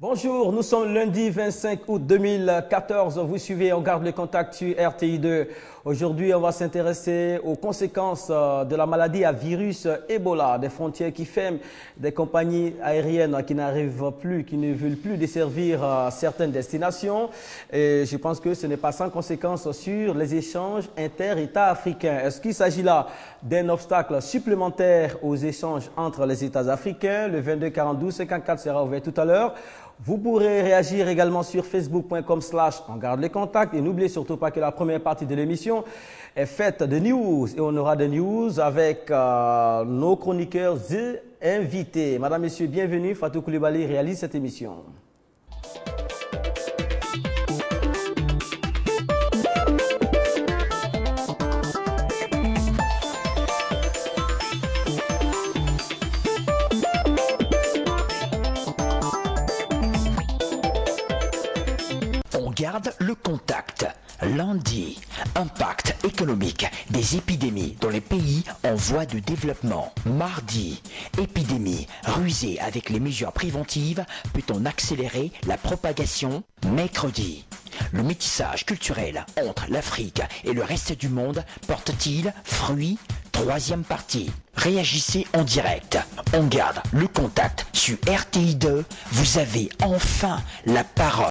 Bonjour, nous sommes lundi 25 août 2014. Vous suivez On garde le contact sur RTI2. Aujourd'hui, on va s'intéresser aux conséquences de la maladie à virus Ebola, des frontières qui ferment, des compagnies aériennes qui n'arrivent plus, qui ne veulent plus desservir certaines destinations. Et je pense que ce n'est pas sans conséquences sur les échanges inter-États africains. Est-ce qu'il s'agit là d'un obstacle supplémentaire aux échanges entre les États africains? Le 22 42 54 sera ouvert tout à l'heure. Vous pourrez réagir également sur facebook.com/on garde les contacts et n'oubliez surtout pas que la première partie de l'émission est faite de news et on aura des news avec nos chroniqueurs et invités. Madame, Messieurs, bienvenue. Fatou Koulibaly réalise cette émission. Garde le contact. Lundi, impact économique des épidémies dans les pays en voie de développement. Mardi, épidémie rusée avec les mesures préventives peut-on accélérer la propagation? Mercredi, le métissage culturel entre l'Afrique et le reste du monde porte-t-il fruit? Troisième partie. Réagissez en direct. On garde le contact sur RTI2. Vous avez enfin la parole.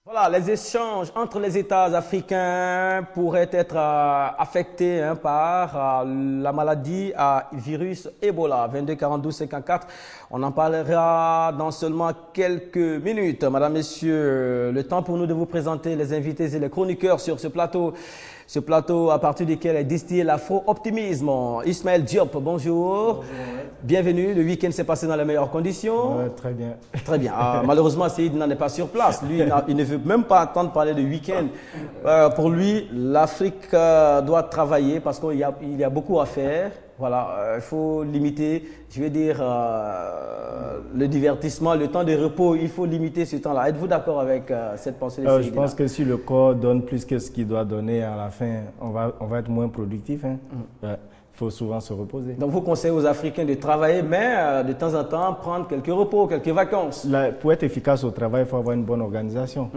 Voilà, les échanges entre les États africains pourraient être affectés par la maladie à virus Ebola, 22 42 54. On en parlera dans seulement quelques minutes. Madame, Messieurs, le temps pour nous de vous présenter les invités et les chroniqueurs sur ce plateau. Ce plateau à partir duquel est distillé l'afro-optimisme. Ismaël Diop, bonjour. Bonjour. Bienvenue. Le week-end s'est passé dans les meilleures conditions. Très bien. Très bien. Malheureusement, Seyd n'en est pas sur place. Lui, il ne veut même pas entendre parler de week-end. Pour lui, l'Afrique doit travailler parce qu'il y a beaucoup à faire. Voilà, il faut limiter, je vais dire, le divertissement, le temps de repos, il faut limiter ce temps-là. Êtes-vous d'accord avec cette pensée de Je pense que si le corps donne plus que ce qu'il doit donner à la fin, on va être moins productif. Il faut souvent se reposer. Donc vous conseillez aux Africains de travailler, mais de temps en temps prendre quelques repos, quelques vacances. Pour être efficace au travail, il faut avoir une bonne organisation.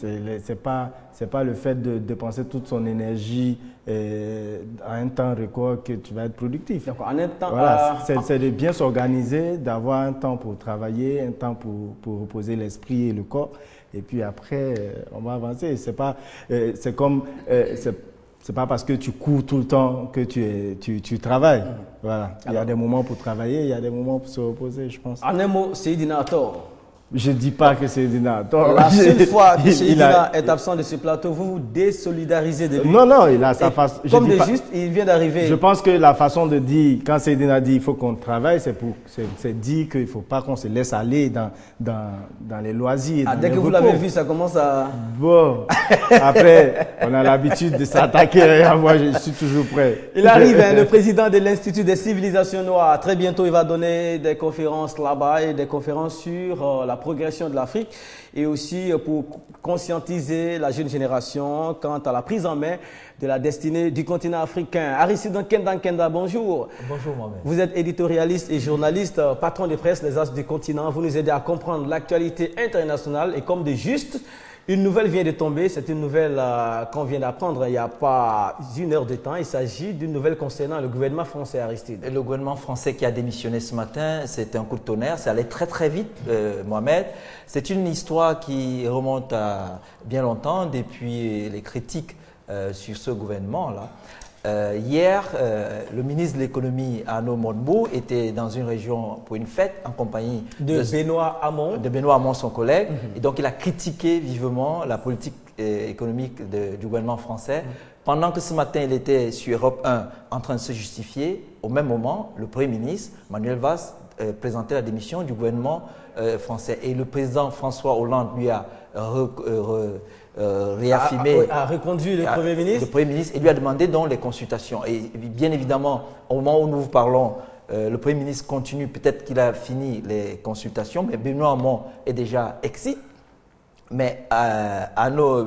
C'est pas le fait de dépenser toute son énergie à un temps record que tu vas être productif. Donc, en un temps, voilà, c'est de bien s'organiser, d'avoir un temps pour travailler, un temps pour reposer l'esprit et le corps. Et puis après, on va avancer. C'est pas parce que tu cours tout le temps que tu travailles. Voilà. Il y a des moments pour travailler, il y a des moments pour se reposer, je pense. En un mot, Seydina a tort. Je ne dis pas que Seydina a tort. La seule fois que Seydina est absent de ce plateau, vous vous désolidarisez de lui. Non, il a sa façon. Comme de juste, il vient d'arriver. Je pense que la façon de dire, quand Seydina dit qu'il faut qu'on travaille, c'est dire qu'il ne faut pas qu'on se laisse aller dans les loisirs. Dès que vous l'avez vu, ça commence à... Bon, après, on a l'habitude de s'attaquer. Moi, je suis toujours prêt. Il arrive, le président de l'Institut des civilisations noires. Très bientôt, il va donner des conférences là-bas et des conférences sur la progression de l'Afrique et aussi pour conscientiser la jeune génération quant à la prise en main de la destinée du continent africain. Aristide Kenda, bonjour. Bonjour Mohamed. Vous êtes éditorialiste et journaliste, patron de presse Les As du continent. Vous nous aidez à comprendre l'actualité internationale et comme de juste, une nouvelle vient de tomber. C'est une nouvelle qu'on vient d'apprendre il n'y a pas une heure de temps. Il s'agit d'une nouvelle concernant le gouvernement français, Aristide. Le gouvernement français qui a démissionné ce matin, c'était un coup de tonnerre. Ça allait très très vite, Mohamed. C'est une histoire qui remonte à bien longtemps, depuis les critiques sur ce gouvernement-là. Hier, le ministre de l'économie, Arnaud Montebourg, était dans une région pour une fête en compagnie de Benoît Hamon. De Benoît Hamon, son collègue. Et donc, il a critiqué vivement la politique économique du gouvernement français. Pendant que ce matin, il était sur Europe 1 en train de se justifier, au même moment, le Premier ministre, Manuel Valls, présentait la démission du gouvernement français. Et le président François Hollande lui a réaffirmé, a reconduit le Premier ministre. Le Premier ministre et lui a demandé donc les consultations. Et bien évidemment, au moment où nous vous parlons, le Premier ministre continue, peut-être qu'il a fini les consultations, mais Benoît Hamon est déjà exit. Mais Arnaud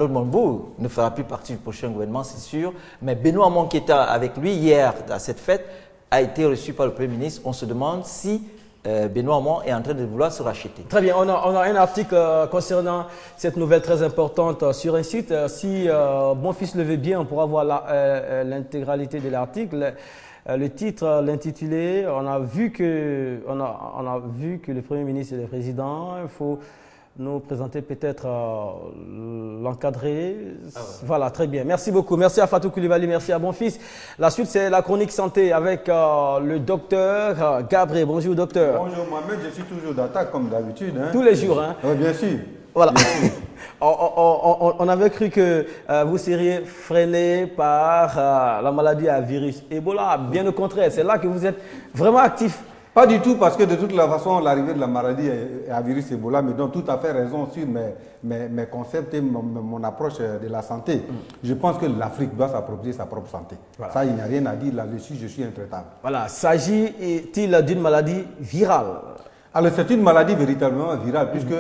Montebourg ne fera plus partie du prochain gouvernement, c'est sûr. Mais Benoît Hamon, qui était avec lui hier à cette fête, a été reçu par le Premier ministre. On se demande si Benoît Hamon est en train de vouloir se racheter. Très bien, on a un article concernant cette nouvelle très importante sur un site. Si Bonfils le veut bien, on pourra voir l'intégralité de l'article. Le titre, l'intitulé, on a vu que le Premier ministre et le Président, il faut nous présenter peut-être l'encadré. Ah ouais. Voilà, très bien. Merci beaucoup. Merci à Fatou Koulibaly, merci à Bonfils. La suite, c'est la chronique santé avec le docteur Gabriel. Bonjour, docteur. Bonjour, Mohamed. Je suis toujours d'attaque comme d'habitude. Hein. Tous les jours. Hein. Oui, bien sûr. Voilà. On avait cru que vous seriez freiné par la maladie à virus Ebola. Bien au contraire, c'est là que vous êtes vraiment actif. Pas du tout, parce que de toute la façon, l'arrivée de la maladie à virus Ebola me donne tout à fait raison sur mes concepts et mon approche de la santé. Je pense que l'Afrique doit s'approprier sa propre santé. Voilà. Ça, il n'y a rien à dire là-dessus, je suis intraitable. Voilà. S'agit-il d'une maladie virale? Alors, c'est une maladie véritablement virale, puisque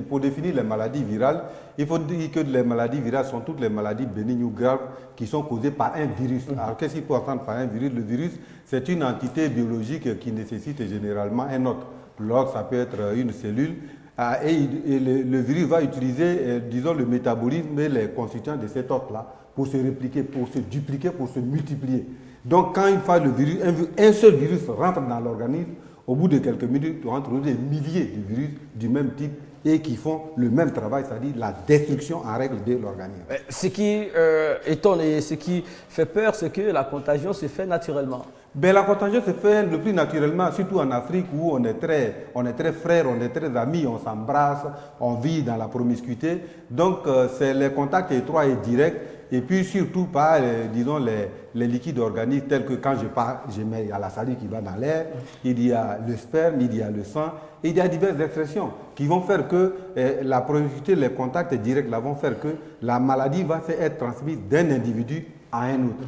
pour définir les maladies virales, il faut dire que les maladies virales sont toutes les maladies bénignes ou graves qui sont causées par un virus. Alors, qu'est-ce qu'il faut entendre par un virus? Le virus, c'est une entité biologique qui nécessite généralement un hôte. L'hôte, ça peut être une cellule. Et le virus va utiliser, disons, le métabolisme et les constituants de cet hôte-là pour se répliquer, pour se dupliquer, pour se multiplier. Donc, quand une fois le virus, un seul virus rentre dans l'organisme, au bout de quelques minutes, on retrouve des milliers de virus du même type et qui font le même travail, c'est-à-dire la destruction en règle de l'organisme. Ce qui étonne et ce qui fait peur, c'est que la contagion se fait naturellement. Ben, la contagion se fait le plus naturellement, surtout en Afrique où on est très frères, on est très amis, on s'embrasse, on vit dans la promiscuité. Donc, c'est les contacts étroits et directs. Et puis surtout par, disons, les liquides organiques tels que quand je mets, il y a la salive qui va dans l'air, il y a le sperme, il y a le sang, et il y a diverses excrétions qui vont faire que la promiscuité, les contacts directs là, vont faire que la maladie va être transmise d'un individu à un autre.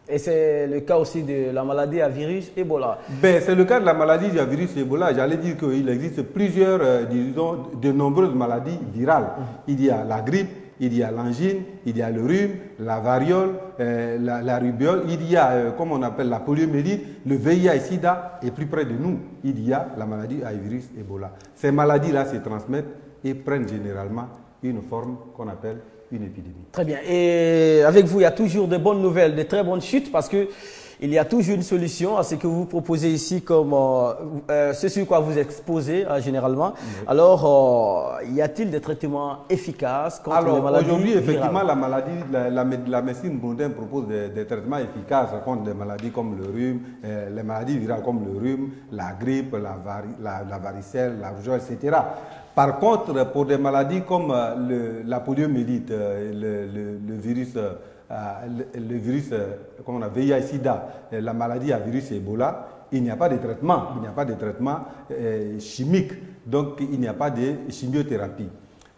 Et c'est le cas aussi de la maladie à virus Ebola. Ben, c'est le cas de la maladie à virus Ebola. J'allais dire qu'il existe plusieurs, disons, de nombreuses maladies virales. Il y a la grippe, il y a l'angine, il y a le rhume, la variole, la rubéole, il y a, comme on appelle la poliomyélite, le VIH-Sida, et plus près de nous, il y a la maladie à virus Ebola. Ces maladies-là se transmettent et prennent généralement une forme qu'on appelle une épidémie. Très bien. Et avec vous, il y a toujours de bonnes nouvelles, de très bonnes chutes, parce que il y a toujours une solution à ce que vous proposez ici, comme ce sur quoi vous exposez généralement. Oui. Alors, y a-t-il des traitements efficaces contre les maladies virales? Aujourd'hui, effectivement, la médecine mondaine propose des traitements efficaces contre des maladies comme le rhume, les maladies virales comme le rhume, la grippe, la varicelle, la rougeole, etc. Par contre, pour des maladies comme la poliomyélite, le virus, comme on a VIH-Sida, la maladie à virus Ebola, il n'y a pas de traitement. Il n'y a pas de traitement chimique. Donc, il n'y a pas de chimiothérapie.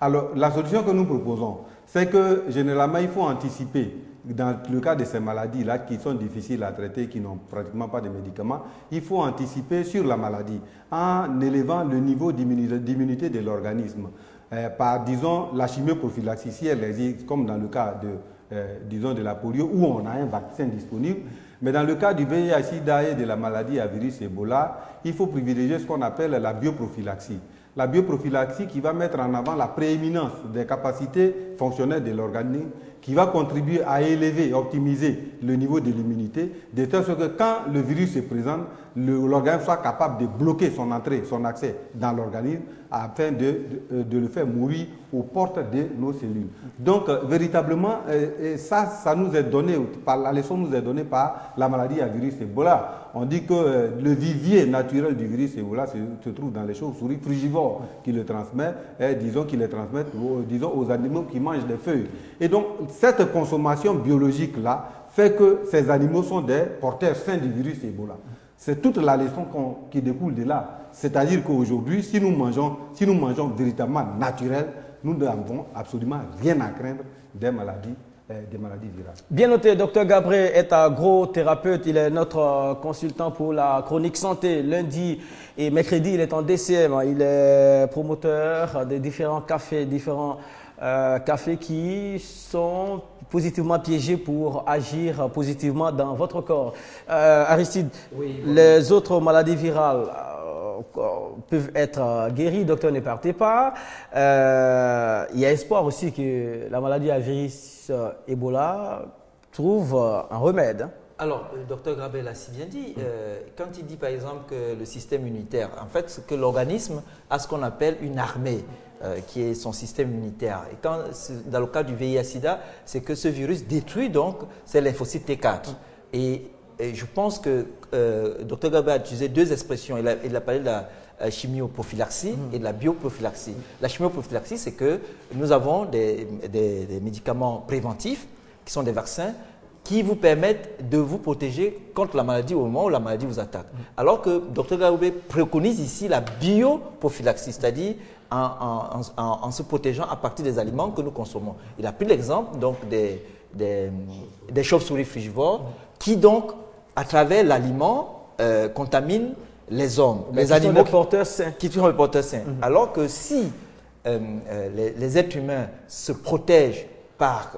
Alors, la solution que nous proposons, c'est que généralement, il faut anticiper. Dans le cas de ces maladies-là qui sont difficiles à traiter, qui n'ont pratiquement pas de médicaments, il faut anticiper sur la maladie en élevant le niveau d'immunité de l'organisme. Par, disons, la chimioprophylaxie, si elle existe, comme dans le cas disons, de la polio, où on a un vaccin disponible. Mais dans le cas du VIH-Sida et de la maladie à virus Ebola, il faut privilégier ce qu'on appelle la bioprophylaxie. La bioprophylaxie qui va mettre en avant la prééminence des capacités fonctionnelles de l'organisme, qui va contribuer à élever, optimiser le niveau de l'immunité, de telle sorte que quand le virus se présente, l'organisme soit capable de bloquer son entrée, son accès dans l'organisme, afin de le faire mourir aux portes de nos cellules. Donc, véritablement, ça nous est donné, la leçon nous est donnée par la maladie à virus Ebola. On dit que le vivier naturel du virus Ebola se trouve dans les chauves-souris frugivores qui le transmettent, disons qu'ils les transmettent aux animaux qui mangent des feuilles. Et donc, cette consommation biologique-là fait que ces animaux sont des porteurs sains du virus Ebola. C'est toute la leçon qui découle de là. C'est-à-dire qu'aujourd'hui, si nous mangeons véritablement naturel, nous n'avons absolument rien à craindre des maladies virales. Bien noté, Dr Gabriel est agrothérapeute. Il est notre consultant pour la chronique santé. Lundi et mercredi, il est en DCM. Il est promoteur des différents cafés qui sont positivement piégés pour agir positivement dans votre corps. Aristide, oui, les autres maladies virales, peuvent être guéris. Docteur, ne partez pas. Il y a espoir aussi que la maladie à virus Ebola trouve un remède. Alors, le docteur Grabel a si bien dit, quand il dit par exemple que le système immunitaire, en fait, c'est que l'organisme a ce qu'on appelle une armée, qui est son système immunitaire. Et quand, dans le cas du VIH-Sida, c'est que ce virus détruit donc ces lymphocytes T4. Et je pense que le docteur Grabel a utilisé deux expressions. Il a parlé de la chimioprophylaxie et de la bioprophylaxie. La chimioprophylaxie, c'est que nous avons des médicaments préventifs, qui sont des vaccins, qui vous permettent de vous protéger contre la maladie au moment où la maladie vous attaque. Alors que Dr Gaoubé préconise ici la bioprophylaxie, c'est-à-dire en se protégeant à partir des aliments que nous consommons. Il a pris l'exemple donc des chauves-souris frugivores qui donc, à travers l'aliment, contaminent les hommes, les animaux sont des porteurs sains. Qui sont des porteurs sains. Alors que si les êtres humains se protègent par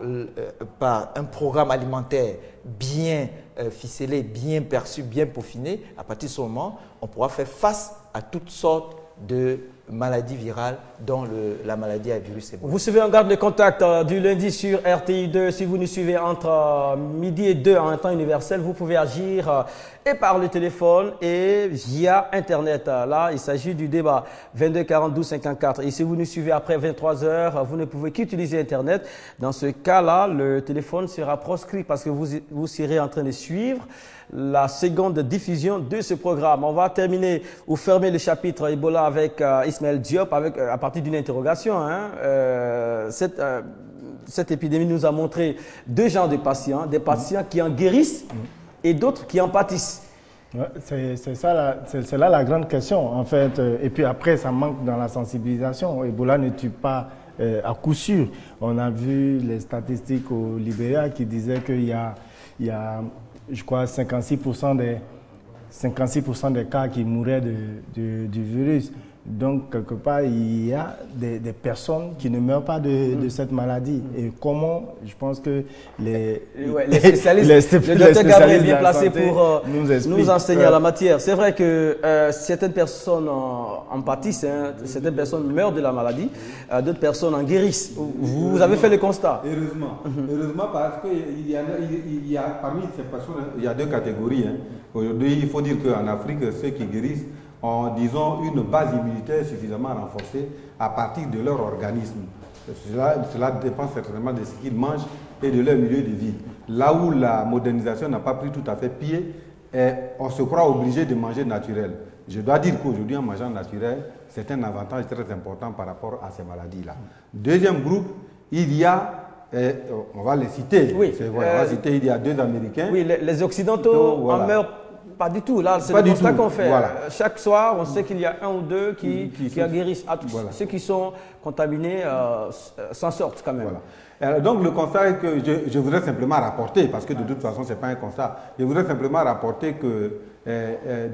un programme alimentaire bien ficelé, bien perçu, bien peaufiné, à partir de ce moment, on pourra faire face à toutes sortes de maladies virales, dont la maladie à virus Ebola. Vous suivez En Garde le Contact du lundi sur RTI2. Si vous nous suivez entre midi et 2 en temps universel, vous pouvez agir et par le téléphone et via Internet. Là, il s'agit du débat 22 42 54. Et si vous nous suivez après 23 heures, vous ne pouvez qu'utiliser Internet. Dans ce cas-là, le téléphone sera proscrit parce que vous serez en train de suivre la seconde diffusion de ce programme. On va terminer ou fermer le chapitre Ebola avec Ismaël Diop à partir d'une interrogation. Cette épidémie nous a montré deux genres de patients, des patients qui en guérissent et d'autres qui en pâtissent. Ouais, c'est là la grande question en fait. Et puis après, ça manque dans la sensibilisation. Ebola ne tue pas à coup sûr. On a vu les statistiques au Libéria qui disaient qu'il y a je crois 56% des cas qui mouraient du virus. Donc, quelque part, il y a des personnes qui ne meurent pas de cette maladie. Et comment, je pense que les spécialistes, le docteur Gabriel est bien placé pour nous enseigner la matière. C'est vrai que certaines personnes en pâtissent, certaines personnes meurent de la maladie, d'autres personnes en guérissent. Vous avez fait le constat. Heureusement. Heureusement parce qu'il y a parmi ces personnes, il y a deux catégories. Aujourd'hui, il faut dire qu'en Afrique, ceux qui guérissent ont, disons, une base immunitaire suffisamment renforcée à partir de leur organisme. Cela dépend certainement de ce qu'ils mangent et de leur milieu de vie. Là où la modernisation n'a pas pris tout à fait pied, on se croit obligé de manger naturel. Je dois dire qu'aujourd'hui, en mangeant naturel, c'est un avantage très important par rapport à ces maladies-là. Deuxième groupe, il y a, on va les citer, oui, on va citer, il y a deux Américains. Oui, les Occidentaux en meurent. Pas du tout. Là, c'est le constat qu'on fait. Voilà. Chaque soir, on sait qu'il y a un ou deux qui en guérissent. Voilà. Ceux qui sont contaminés s'en sortent quand même. Voilà. Donc, le constat est que je voudrais simplement rapporter, parce que de toute façon, ce n'est pas un constat, je voudrais simplement rapporter que,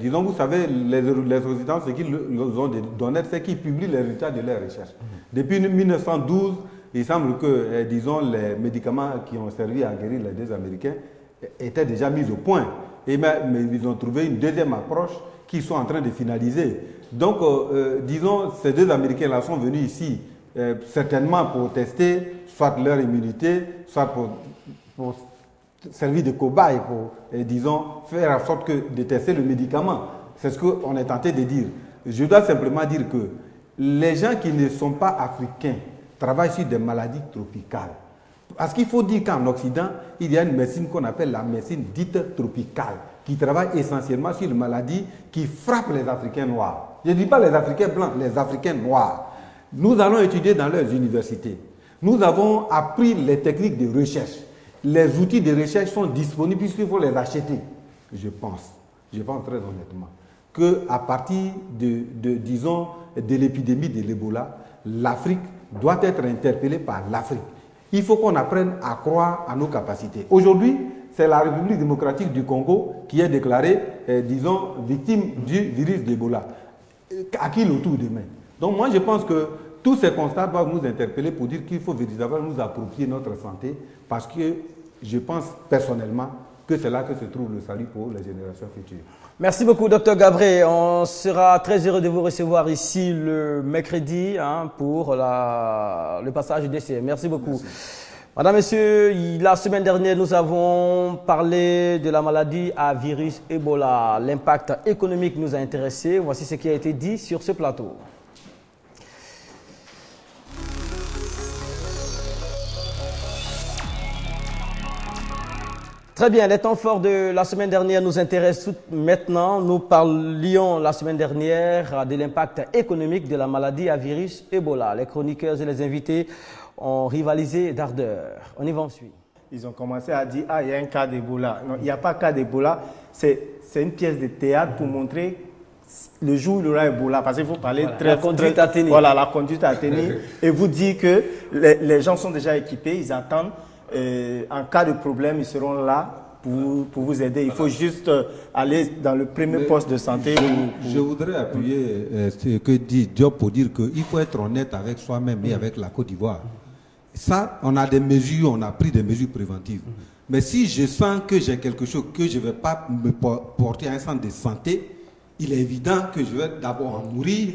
disons, vous savez, les Occidentaux, ce qu'ils nous ont donné, c'est qu'ils publient les résultats de leurs recherches. Depuis 1912, il semble que, disons, les médicaments qui ont servi à guérir les deux Américains étaient déjà mis au point. Mais ils ont trouvé une deuxième approche qu'ils sont en train de finaliser. Donc, disons, ces deux Américains-là sont venus ici, certainement pour tester soit leur immunité, soit pour servir de cobaye, pour, disons, faire en sorte de tester le médicament. C'est ce qu'on est tenté de dire. Je dois simplement dire que les gens qui ne sont pas africains travaillent sur des maladies tropicales. Parce qu'il faut dire qu'en Occident, il y a une médecine qu'on appelle la médecine dite tropicale, qui travaille essentiellement sur les maladies qui frappent les Africains noirs. Je ne dis pas les Africains blancs, les Africains noirs. Nous allons étudier dans leurs universités. Nous avons appris les techniques de recherche. Les outils de recherche sont disponibles puisqu'il faut les acheter. Je pense très honnêtement, qu'à partir disons, de l'épidémie de l'Ebola, l'Afrique doit être interpellée par l'Afrique. Il faut qu'on apprenne à croire à nos capacités. Aujourd'hui, c'est la République démocratique du Congo qui est déclarée, disons, victime du virus d'Ebola. À qui le tour demain? Donc moi, je pense que tous ces constats doivent nous interpeller pour dire qu'il faut véritablement nous approprier notre santé parce que je pense personnellement que c'est là que se trouve le salut pour les générations futures. Merci beaucoup, Dr Gabré. On sera très heureux de vous recevoir ici le mercredi pour le passage du décès. Merci beaucoup. Merci. Madame, Messieurs, la semaine dernière, nous avons parlé de la maladie à virus Ebola. L'impact économique nous a intéressés. Voici ce qui a été dit sur ce plateau. Très bien, les temps forts de la semaine dernière nous intéressent maintenant. Nous parlions la semaine dernière de l'impact économique de la maladie à virus Ebola. Les chroniqueurs et les invités ont rivalisé d'ardeur. On y va ensuite. Ils ont commencé à dire, ah, il y a un cas d'Ebola. Non, il n'y a pas de cas d'Ebola. C'est une pièce de théâtre pour montrer le jour où il y aura Ebola. Parce qu'il faut parler la conduite à tenir. Voilà, la conduite à tenir. Et vous dire que les gens sont déjà équipés, ils attendent. En cas de problème, ils seront là pour vous aider. Il faut juste aller dans le premier poste de santé. Je voudrais appuyer ce que dit Diop pour dire qu'il faut être honnête avec soi-même et avec la Côte d'Ivoire. Ça, on a des mesures, on a pris des mesures préventives. Mais si je sens que j'ai quelque chose, que je ne vais pas me porter à un centre de santé, il est évident que je vais d'abord en mourir,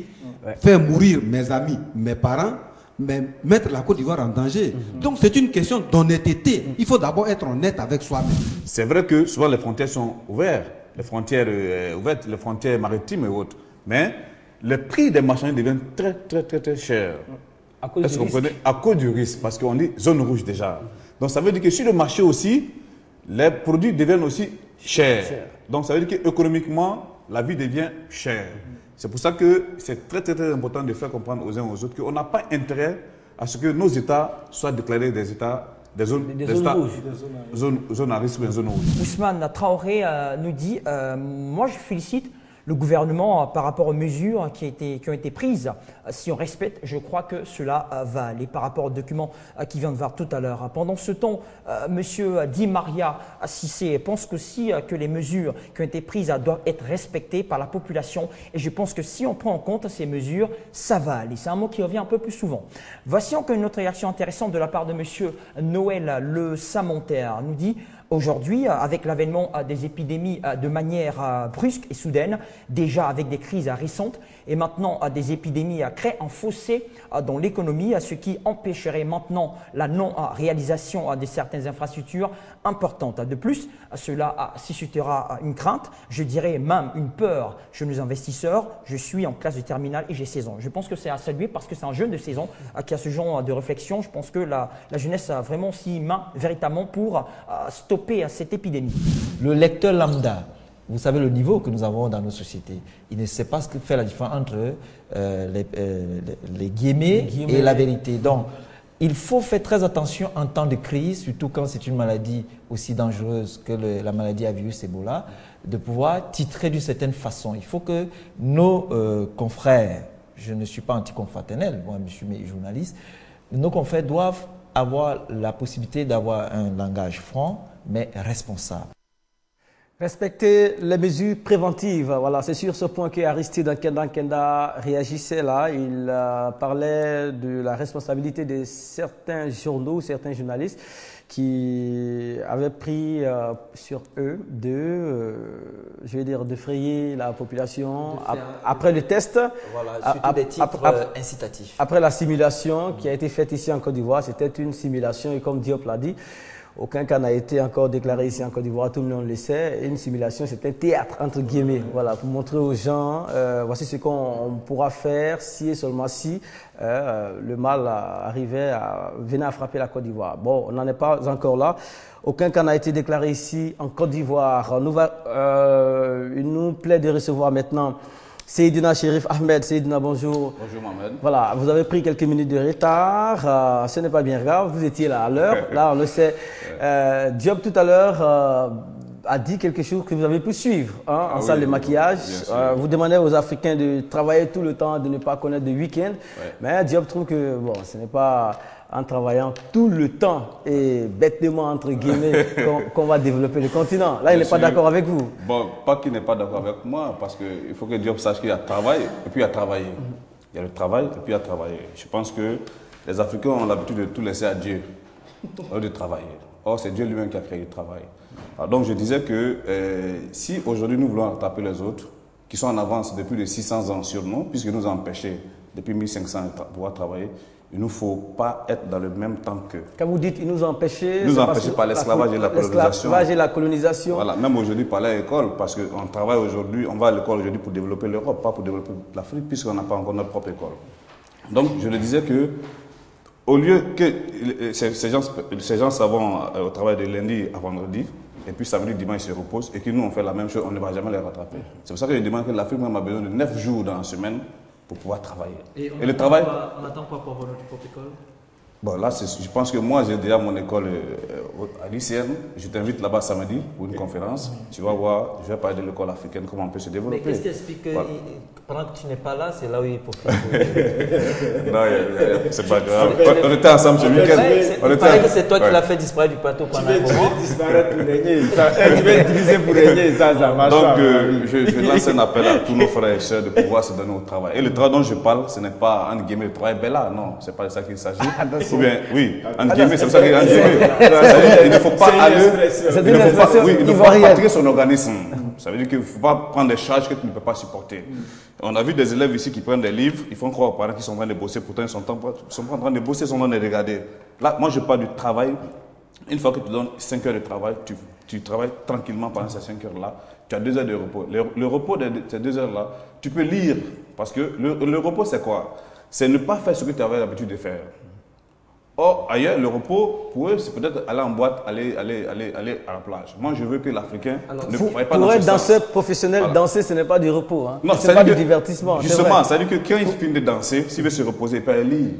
faire mourir mes amis, mes parents, mais mettre la Côte d'Ivoire en danger. Donc c'est une question d'honnêteté. Il faut d'abord être honnête avec soi-même. C'est vrai que souvent les frontières sont ouvertes, les frontières ouvertes, les frontières maritimes et autres. Mais le prix des marchandises devient très cher. À cause du risque. À cause du risque, parce qu'on dit zone rouge déjà. Donc ça veut dire que sur le marché aussi, les produits deviennent aussi chers. Donc ça veut dire qu'économiquement, la vie devient chère. C'est pour ça que c'est très important de faire comprendre aux uns aux autres qu'on n'a pas intérêt à ce que nos États soient déclarés des États, des zones rouges. Zones à risque, des zones rouges. Ousmane Traoré nous dit, moi je félicite le gouvernement par rapport aux mesures qui ont été prises. Si on respecte, je crois que cela va aller par rapport aux documents qui vient de voir tout à l'heure. Pendant ce temps, Monsieur Di Maria Cissé pense aussi que les mesures qui ont été prises doivent être respectées par la population. Et je pense que si on prend en compte ces mesures, ça va aller. C'est un mot qui revient un peu plus souvent. Voici encore une autre réaction intéressante de la part de Monsieur Noël Le Samontaire. Nous dit: aujourd'hui, avec l'avènement des épidémies de manière brusque et soudaine, déjà avec des crises récentes, et maintenant des épidémies créent un fossé dans l'économie, ce qui empêcherait maintenant la non-réalisation de certaines infrastructures importantes. De plus, cela suscitera une crainte, je dirais même une peur chez nos investisseurs. Je suis en classe de terminale et j'ai 16 ans. Je pense que c'est à saluer parce que c'est un jeune de 16 ans qui a ce genre de réflexion. Je pense que la jeunesse a vraiment s'y main véritablement pour stopper cette épidémie. Le lecteur lambda, vous savez le niveau que nous avons dans nos sociétés, il ne sait pas ce que fait la différence entre les guillemets et la vérité. Donc, il faut faire très attention en temps de crise, surtout quand c'est une maladie aussi dangereuse que la maladie à virus Ebola, de pouvoir titrer d'une certaine façon. Il faut que nos confrères, je ne suis pas anticonfraternel, moi je suis journaliste, nos confrères doivent avoir la possibilité d'avoir un langage franc, mais responsable. Respecter les mesures préventives, voilà, c'est sur ce point que Aristide Nkenda réagissait là. Il parlait de la responsabilité de certains journaux, certains journalistes qui avaient pris sur eux de frayer la population après le test. Voilà, surtout des titres incitatifs. Après la simulation qui a été faite ici en Côte d'Ivoire, c'était une simulation et comme Diop l'a dit, aucun cas n'a été encore déclaré ici en Côte d'Ivoire, tout le monde le sait. Une simulation, c'est un théâtre, entre guillemets, voilà, pour montrer aux gens, voici ce qu'on pourra faire si et seulement si le mal venait à frapper la Côte d'Ivoire. Bon, on n'en est pas encore là. Aucun cas n'a été déclaré ici en Côte d'Ivoire. Il nous plaît de recevoir maintenant Seydina Chérif Ahmed. Seydina, bonjour. Bonjour Mohamed. Voilà, vous avez pris quelques minutes de retard, ce n'est pas bien grave, vous étiez là à l'heure, là on le sait. Diop tout à l'heure a dit quelque chose que vous avez pu suivre en salle de maquillage. Vous demandez aux Africains de travailler tout le temps, de ne pas connaître de week-end, mais Diop trouve que bon, ce n'est pas en travaillant tout le temps et bêtement entre guillemets qu'on va développer le continent. Là, il n'est pas d'accord avec vous. Bon, pas qu'il n'est pas d'accord avec moi, parce qu'il faut que Diop sache qu'il y a travail et puis il y a travaillé. Il y a le travail et puis il y a travaillé. Je pense que les Africains ont l'habitude de tout laisser à Dieu au lieu de travailler. Or, c'est Dieu lui-même qui a créé le travail. Alors, donc, je disais que si aujourd'hui nous voulons rattraper les autres, qui sont en avance depuis de 600 ans sur nous, puisqu'ils nous ont empêchés depuis 1500 de pouvoir travailler, il ne nous faut pas être dans le même temps qu'eux. Quand vous dites qu'ils nous ont empêchés, Ils nous ont empêchés par l'esclavage et la colonisation. L'esclavage et la colonisation. Voilà, même aujourd'hui par l'école, parce qu'on travaille aujourd'hui, on va à l'école aujourd'hui pour développer l'Europe, pas pour développer l'Afrique, puisqu'on n'a pas encore notre propre école. Donc, je le disais que, au lieu que ces gens s'en vont au travail de lundi à vendredi, et puis samedi, dimanche, ils se reposent, et que nous, on fait la même chose, on ne va jamais les rattraper. C'est pour ça que je demande que l'Afrique même a besoin de 9 jours dans la semaine pour pouvoir travailler. Et le travail. On attend quoi pour avoir notre propre école? Bon, là, je pense que moi, j'ai déjà mon école à l'ICN. Je t'invite là-bas samedi pour une conférence. Tu vas voir, je vais parler de l'école africaine, comment on peut se développer. Mais qu'est-ce qui explique que pendant que tu n'es pas là, c'est là où il faut faire. Non, c'est pas grave. On était ensemble ce week-end. Il paraît que c'est toi qui l'as fait disparaître du plateau pendant un moment. Tu veux disparaître pour régner. Tu veux utiliser pour régner, ça marche. Donc, je lance un appel à tous nos frères et sœurs de pouvoir se donner au travail. Et le travail dont je parle, ce n'est pas, entre guillemets, le travail bella. Non, c'est pas de ça qu'il s'agit. Ou bien, oui, entre guillemets, c'est pour ça qu'il y a entre guillemets. Il ne faut pas aller. Il ne faut pas fatiguer son organisme. Ça veut dire qu'il ne faut pas prendre des charges que tu ne peux pas supporter. On a vu des élèves ici qui prennent des livres, ils font croire aux parents qu'ils sont en train de bosser, pourtant ils ne sont pas en train de bosser, ils sont en train de regarder. Là, moi je parle du travail. Une fois que tu donnes 5 heures de travail, tu travailles tranquillement pendant ces 5 heures-là, tu as 2 heures de repos. Le repos de ces 2 heures-là, tu peux lire, parce que le repos c'est quoi? C'est ne pas faire ce que tu avais l'habitude de faire. Or, ailleurs, le repos, pour eux, c'est peut-être aller en boîte, aller à la plage. Moi, je veux que l'Africain ne travaille pas dans ce sens. Pour être danseur professionnel, danser, ce n'est pas du repos. Hein. Non, c'est pas du divertissement. Justement, ça veut dire que quand il finit de danser, s'il veut se reposer, il peut aller lire.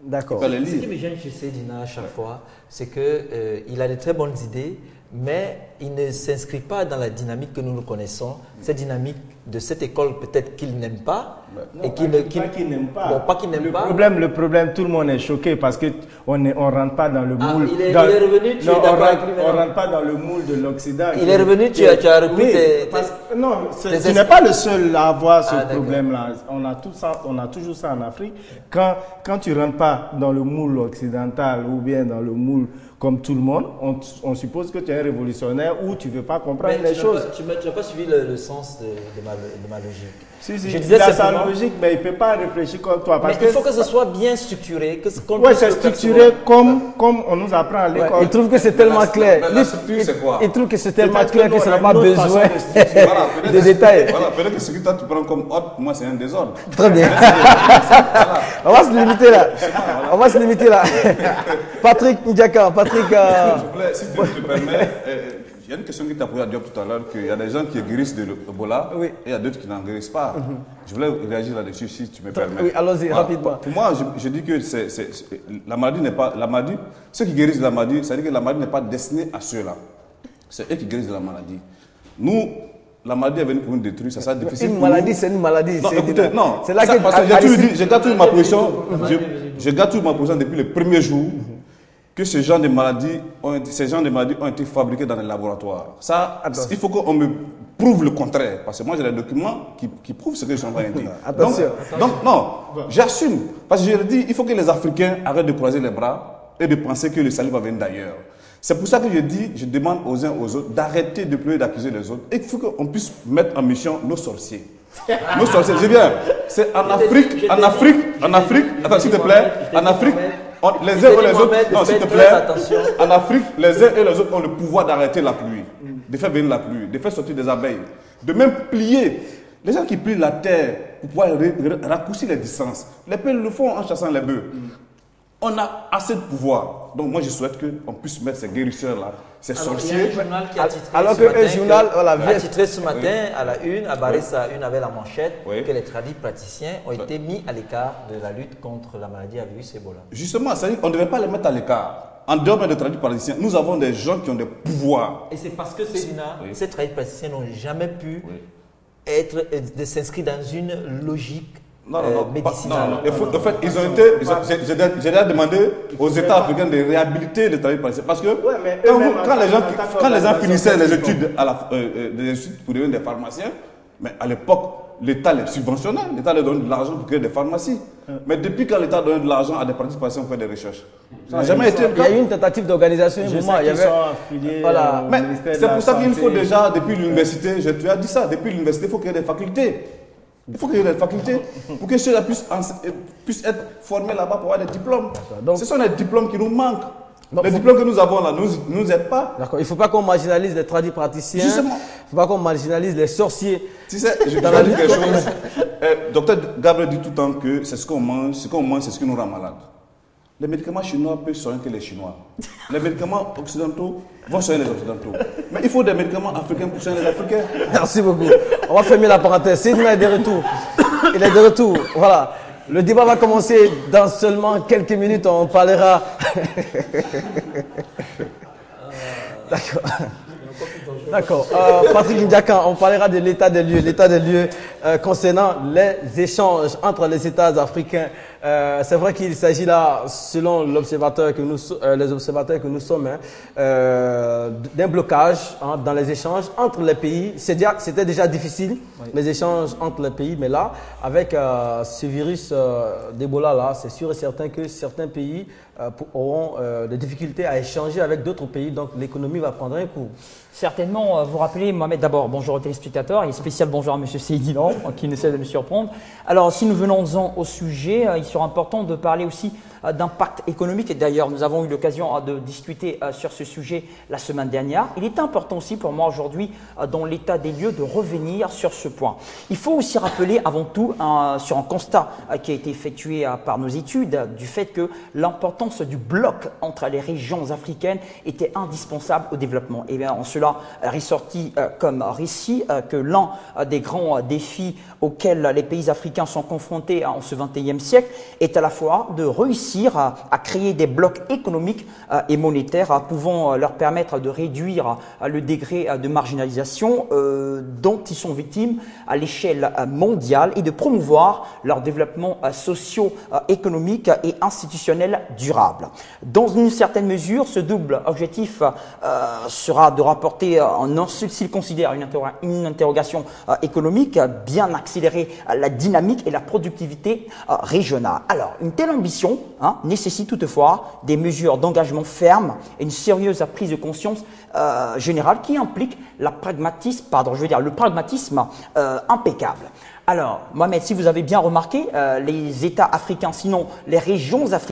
D'accord. Ce qui me gêne chez Seydina à chaque fois, c'est qu'il a de très bonnes idées, mais il ne s'inscrit pas dans la dynamique que nous connaissons, cette dynamique de cette école peut-être qu'il n'aime pas. Non, pas qu'il n'aime pas. Bon, pas qu'il n'aime pas. Le problème, tout le monde est choqué parce qu'on ne rentre pas dans le moule. Il est revenu, tu es d'accord avec lui? On ne rentre pas dans le moule de l'Occident. Il est revenu, tu as repris non, tu n'es pas le seul à avoir ce problème-là. On a toujours ça en Afrique. Quand tu ne rentres pas dans le moule occidental ou bien dans le moule comme tout le monde, on suppose que tu es un révolutionnaire ou tu ne veux pas comprendre les choses. Tu n'as pas suivi le sens de ma logique. Si, je disais il a sa logique, mais il ne peut pas réfléchir comme toi. Mais il faut que ce soit bien structuré. Oui, c'est structuré comme on nous apprend à l'école. Il trouve que c'est tellement clair. La structure, c'est quoi? Il trouve que c'est tellement clair que ça n'a pas besoin de détails. Voilà, peut-être que ce que toi tu prends comme ordre, pour moi c'est un désordre. Très bien. On va se limiter là. On va se limiter là. Patrick Ndiaka, Si tu me permets, il y a une question qui t'a posée à Diop tout à l'heure, qu'il y a des gens qui guérissent de l'Ebola et il y a d'autres qui n'en guérissent pas. Je voulais réagir là-dessus si tu me permets. Oui, allons-y, rapidement. Pour moi, je dis que la maladie n'est pas... La maladie, ceux qui guérissent de la maladie, ça veut dire que la maladie n'est pas destinée à ceux-là. C'est eux qui guérissent de la maladie. Nous, la maladie est venue pour nous détruire, ça sera difficile. Une maladie, c'est une maladie. Non, écoutez, non. C'est là que je garde toujours ma position. Je garde toujours ma position depuis le premier jour que ces gens de maladies ont été fabriqués dans les laboratoires. Ça, il faut qu'on me prouve le contraire. Parce que moi, j'ai des documents qui prouvent ce que je suis en train de dire. Attention. Donc, non, j'assume. Parce que je le dis, il faut que les Africains arrêtent de croiser les bras et de penser que le salut va venir d'ailleurs. C'est pour ça que je demande aux uns aux autres d'arrêter de pleurer, d'accuser les autres. Et il faut qu'on puisse mettre en mission nos sorciers. Nos sorciers, je viens. C'est en Afrique, attends s'il te plaît, en Afrique, les uns et les autres, non s'il te plaît, en Afrique, les uns et les autres ont le pouvoir d'arrêter la pluie, de faire venir la pluie, de faire sortir des abeilles, de même plier. Les gens qui plient la terre pour pouvoir raccourcir les distances, les peuples le font en chassant les bœufs. On a assez de pouvoir. Donc moi je souhaite qu'on puisse mettre ces guérisseurs-là, ces sorciers. Il y a un journal qui a titré alors qu'un journal a titré ce matin à la une, à barrer sa une avec la manchette, que les tradis praticiens ont été mis à l'écart de la lutte contre la maladie à virus Ebola. Justement, ça veut dire qu'on ne devait pas les mettre à l'écart. En dehors des tradis praticiens, nous avons des gens qui ont des pouvoirs. Et c'est parce que ces tradis praticiens n'ont jamais pu s'inscrire dans une logique médicinale. En fait, ils ont été. J'ai déjà demandé aux États africains de réhabiliter les tradis praticiens. Parce que quand les gens finissaient les études pour devenir des pharmaciens, mais à l'époque, l'État les subventionnait, l'État leur donne de l'argent pour créer des pharmacies. Mais depuis quand l'État donne de l'argent à des participations pour faire des recherches? Ça n'a jamais été le Il y cas. a eu une tentative d'organisation. Je sais qu'ils sont affiliés Voilà. au Mais ministère de c'est la pour ça qu'il Santé. faut déjà, depuis l'université, tu as dit ça, depuis l'université, il faut créer des facultés. Il faut créer des facultés pour que ceux-là puissent être formés là-bas pour avoir des diplômes. Donc- Ce sont les diplômes qui nous manquent. Donc, Les diplômes que nous avons là ne nous aident pas. D'accord. Il ne faut pas qu'on marginalise les tradipraticiens. Justement. Il ne faut pas qu'on marginalise les sorciers. Tu sais, je Dans vais la dire quelque lutte. chose. Docteur Gabriel dit tout le temps que c'est ce qu'on mange, c'est ce qui nous rend malade. Les médicaments chinois peuvent soigner que les Chinois. Les médicaments occidentaux vont soigner les Occidentaux. Mais il faut des médicaments africains pour soigner les Africains. Merci beaucoup. On va fermer la parenthèse. Sidna est de retour. Il est de retour. Voilà. Le débat va commencer dans seulement quelques minutes. On parlera. D'accord. D'accord. Patrick Ndiakan, on parlera de l'état des lieux. L'état des lieux concernant les échanges entre les États africains. C'est vrai qu'il s'agit là, selon l'observateur que nous, les observateurs que nous sommes, d'un blocage dans les échanges entre les pays. C'était déjà difficile, les échanges entre les pays, mais là, avec ce virus d'Ebola là, c'est sûr et certain que certains pays auront des difficultés à échanger avec d'autres pays, donc l'économie va prendre un coup. Certainement, vous rappelez, Mohamed, d'abord, bonjour aux téléspectateurs et spécial bonjour à M. Seydilan qui essaie de me surprendre. Alors, si nous venons-en au sujet, il sera important de parler aussi d'impact économique. Et d'ailleurs, nous avons eu l'occasion de discuter sur ce sujet la semaine dernière. Il est important aussi pour moi aujourd'hui, dans l'état des lieux, de revenir sur ce point. Il faut aussi rappeler avant tout sur un constat qui a été effectué par nos études du fait que l'importance du bloc entre les régions africaines était indispensable au développement. Et bien, en cela ressorti comme récit que l'un des grands défis auxquels les pays africains sont confrontés en ce XXIe siècle est à la fois de réussir à créer des blocs économiques et monétaires pouvant leur permettre de réduire le degré de marginalisation dont ils sont victimes à l'échelle mondiale et de promouvoir leur développement socio-économique et institutionnel durable. Dans une certaine mesure, ce double objectif sera de rapporter s'il considère une interrogation économique, bien accélérer la dynamique et la productivité régionale. Alors, une telle ambition nécessite toutefois des mesures d'engagement fermes et une sérieuse prise de conscience générale qui implique le pragmatisme impeccable. Alors, Mohamed, si vous avez bien remarqué, les États africains, sinon les régions africaines,